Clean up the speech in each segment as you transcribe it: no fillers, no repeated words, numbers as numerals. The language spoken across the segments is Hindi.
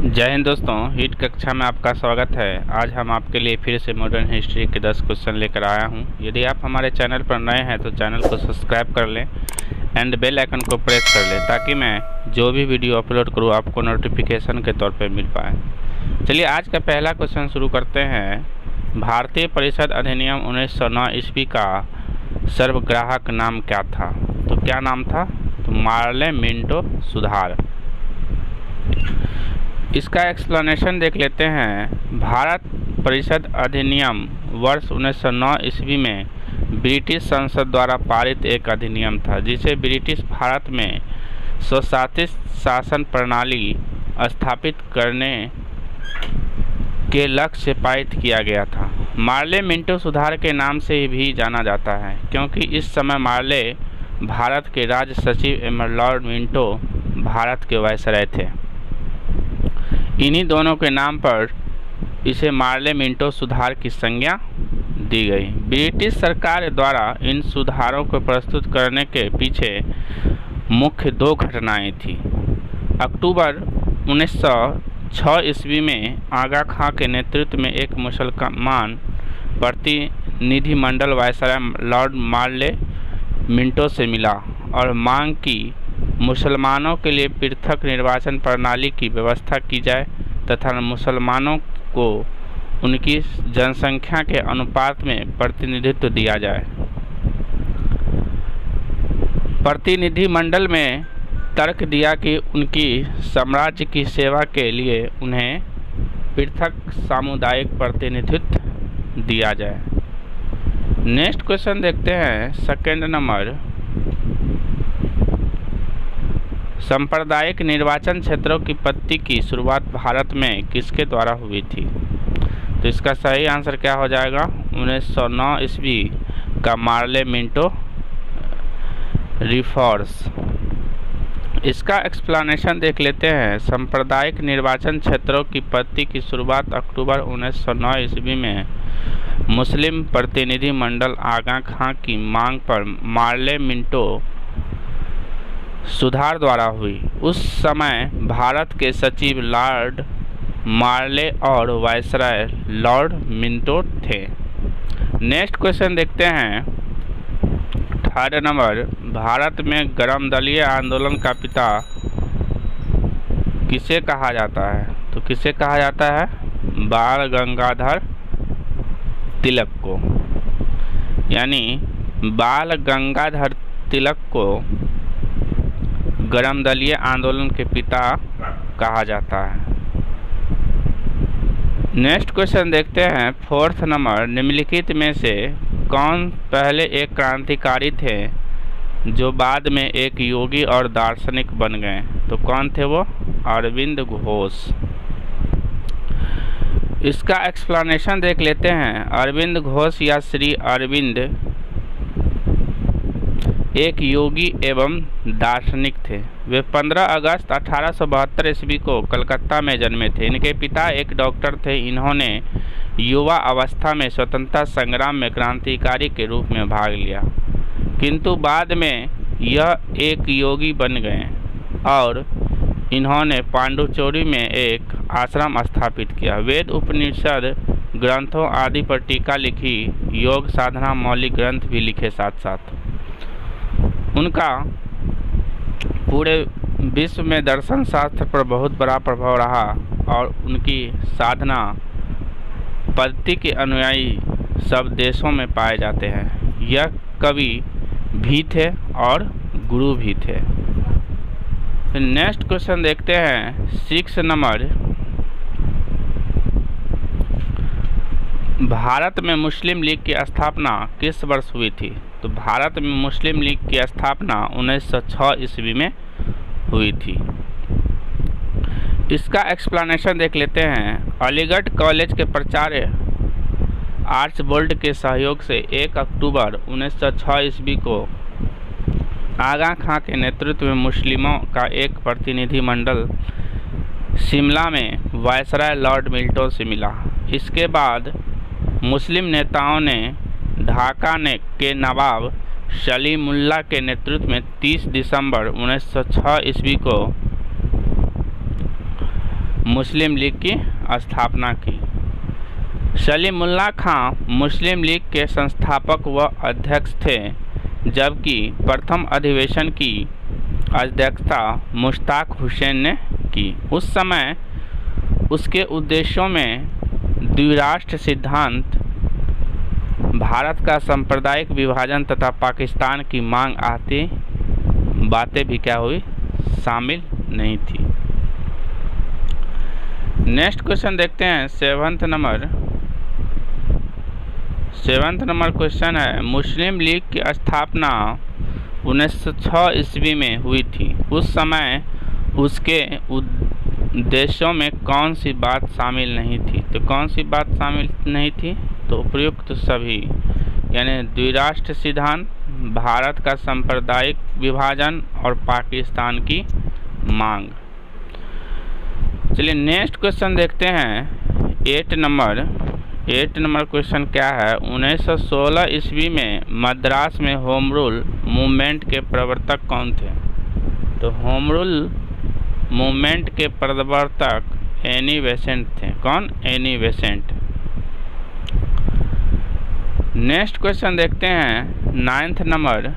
जय हिंद दोस्तों, हिट कक्षा में आपका स्वागत है। आज हम आपके लिए फिर से मॉडर्न हिस्ट्री के 10 क्वेश्चन लेकर आया हूं। यदि आप हमारे चैनल पर नए हैं तो चैनल को सब्सक्राइब कर लें एंड बेल आइकन को प्रेस कर लें ताकि मैं जो भी वीडियो अपलोड करूं आपको नोटिफिकेशन के तौर पर मिल पाए। चलिए आज का पहला क्वेश्चन शुरू करते हैं। भारतीय परिषद अधिनियम 1909 ईस्वी का सर्वग्राहक नाम क्या था? तो क्या नाम था? तो मार्ले मिंटो सुधार। इसका एक्सप्लेनेशन देख लेते हैं। भारत परिषद अधिनियम वर्ष 1909 ईस्वी में ब्रिटिश संसद द्वारा पारित एक अधिनियम था जिसे ब्रिटिश भारत में स्वशासित शासन प्रणाली स्थापित करने के लक्ष्य से पारित किया गया था। मार्ले मिंटो सुधार के नाम से भी जाना जाता है क्योंकि इस समय मार्ले भारत के राज्य सचिव एवं लॉर्ड मिंटो भारत के वायसराय थे। इन्हीं दोनों के नाम पर इसे मार्ले मिंटो सुधार की संज्ञा दी गई। ब्रिटिश सरकार द्वारा इन सुधारों को प्रस्तुत करने के पीछे मुख्य दो घटनाएं थीं। अक्टूबर 1906 ईस्वी में आगा खां के नेतृत्व में एक मुसलमान प्रतिनिधिमंडल वायसराय लॉर्ड मार्ले मिंटो से मिला और मांग की मुसलमानों के लिए पृथक निर्वाचन प्रणाली की व्यवस्था की जाए तथा मुसलमानों को उनकी जनसंख्या के अनुपात में प्रतिनिधित्व दिया जाए। प्रतिनिधिमंडल में तर्क दिया कि उनकी साम्राज्य की सेवा के लिए उन्हें पृथक सामुदायिक प्रतिनिधित्व दिया जाए। नेक्स्ट क्वेश्चन देखते हैं। सेकंड नंबर, सांप्रदायिक निर्वाचन क्षेत्रों की पद्धति की शुरुआत भारत में किसके द्वारा हुई थी? तो इसका सही आंसर क्या हो जाएगा? 1909 ईस्वी का मार्ले मिंटो रिफॉर्म्स। इसका एक्सप्लेनेशन देख लेते हैं। सांप्रदायिक निर्वाचन क्षेत्रों की पद्धति की शुरुआत अक्टूबर 1909 ईस्वी में मुस्लिम प्रतिनिधि मंडल आगा खां की मांग पर मार्ले मिंटो सुधार द्वारा हुई। उस समय भारत के सचिव लॉर्ड मार्ले और वायसराय लॉर्ड मिंटो थे। नेक्स्ट क्वेश्चन देखते हैं। थर्ड नंबर, भारत में गर्मदलीय आंदोलन का पिता किसे कहा जाता है? तो किसे कहा जाता है? बाल गंगाधर तिलक को। यानी बाल गंगाधर तिलक को गर्मदलीय आंदोलन के पिता कहा जाता है। नेक्स्ट क्वेश्चन देखते हैं। फोर्थ नंबर, निम्नलिखित में से कौन पहले एक क्रांतिकारी थे जो बाद में एक योगी और दार्शनिक बन गए? तो कौन थे वो? अरविंद घोष। इसका एक्सप्लेनेशन देख लेते हैं। अरविंद घोष या श्री अरविंद एक योगी एवं दार्शनिक थे। वे 15 अगस्त 1872 ईस्वी को कलकत्ता में जन्मे थे। इनके पिता एक डॉक्टर थे। इन्होंने युवा अवस्था में स्वतंत्रता संग्राम में क्रांतिकारी के रूप में भाग लिया, किंतु बाद में यह एक योगी बन गए और इन्होंने पांडुचेरी में एक आश्रम स्थापित किया। वेद उपनिषद ग्रंथों आदि पर टीका लिखी। योग साधना मौलिक ग्रंथ भी लिखे। साथ साथ उनका पूरे विश्व में दर्शन शास्त्र पर बहुत बड़ा प्रभाव रहा और उनकी साधना पद्धति के अनुयायी सब देशों में पाए जाते हैं। यह कवि भी थे और गुरु भी थे। नेक्स्ट क्वेश्चन देखते हैं। 6 नंबर, भारत में मुस्लिम लीग की स्थापना किस वर्ष हुई थी? तो भारत में मुस्लिम लीग की स्थापना 1906 ईस्वी में हुई थी। इसका एक्सप्लेनेशन देख लेते हैं। अलीगढ़ कॉलेज के प्राचार्य आर्चबोल्ड के सहयोग से 1 अक्टूबर 1906 ईस्वी को आगा खां के नेतृत्व में मुस्लिमों का एक प्रतिनिधिमंडल शिमला में वायसराय लॉर्ड मिंटो से मिला। इसके बाद मुस्लिम नेताओं ने ढाका के नवाब सलीमुल्लाह के नेतृत्व में 30 दिसंबर 1906 ईस्वी को मुस्लिम लीग की स्थापना की? सलीमुल्लाह खां मुस्लिम लीग के संस्थापक व अध्यक्ष थे, जबकि प्रथम अधिवेशन की अध्यक्षता मुश्ताक हुसैन ने की। उस समय उसके उद्देश्यों में द्विराष्ट्र सिद्धांत, भारत का सांप्रदायिक विभाजन तथा पाकिस्तान की मांग आदि बातें भी क्या हुई, शामिल नहीं थी। नेक्स्ट क्वेश्चन देखते हैं। सेवंथ नंबर क्वेश्चन है, मुस्लिम लीग की स्थापना 1906 ईस्वी में हुई थी। उस समय उसके उद्देश्यों में कौन सी बात शामिल नहीं थी? तो कौन सी बात शामिल नहीं थी? तो उपयुक्त सभी, यानी द्विराष्ट्र सिद्धांत, भारत का सांप्रदायिक विभाजन और पाकिस्तान की मांग। चलिए नेक्स्ट क्वेश्चन देखते हैं। 8 नंबर क्वेश्चन क्या है, 1916 ईस्वी में मद्रास में होम रूल मूवमेंट के प्रवर्तक कौन थे? तो होम रूल मूवमेंट के प्रवर्तक एनी बेसेंट थे। कौन? Annie Besant. नेक्स्ट क्वेश्चन देखते हैं। 9th नंबर,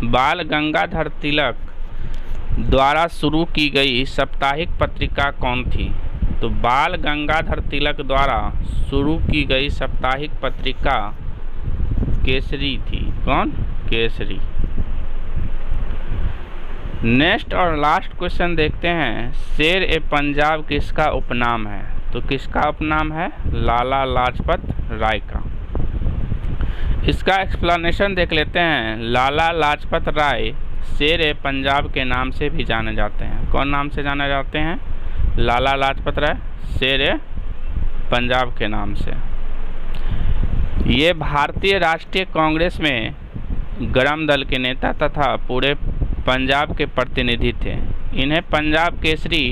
बाल गंगाधर तिलक द्वारा शुरू की गई साप्ताहिक पत्रिका कौन थी? तो बाल गंगाधर तिलक द्वारा शुरू की गई साप्ताहिक पत्रिका केसरी थी। कौन? केसरी। नेक्स्ट और लास्ट क्वेश्चन देखते हैं। शेर ए पंजाब किसका उपनाम है? तो किसका उपनाम है? लाला लाजपत राय का। इसका एक्सप्लेनेशन देख लेते हैं। लाला लाजपत राय शेर ए पंजाब के नाम से भी जाने जाते हैं। कौन नाम से जाने जाते हैं? लाला लाजपत राय शेर ए पंजाब के नाम से। ये भारतीय राष्ट्रीय कांग्रेस में गरम दल के नेता तथा पूरे पंजाब के प्रतिनिधि थे। इन्हें पंजाब केसरी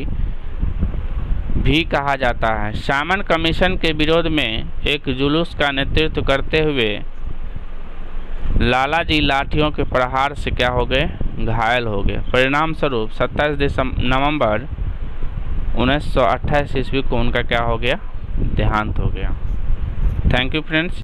भी कहा जाता है। सामन कमीशन के विरोध में एक जुलूस का नेतृत्व करते हुए लाला जी लाठियों के प्रहार से क्या हो गए? घायल हो गए। परिणाम स्वरूप 27 नवंबर 1928 ईस्वी को उनका क्या हो गया? देहांत हो गया। Thank you friends.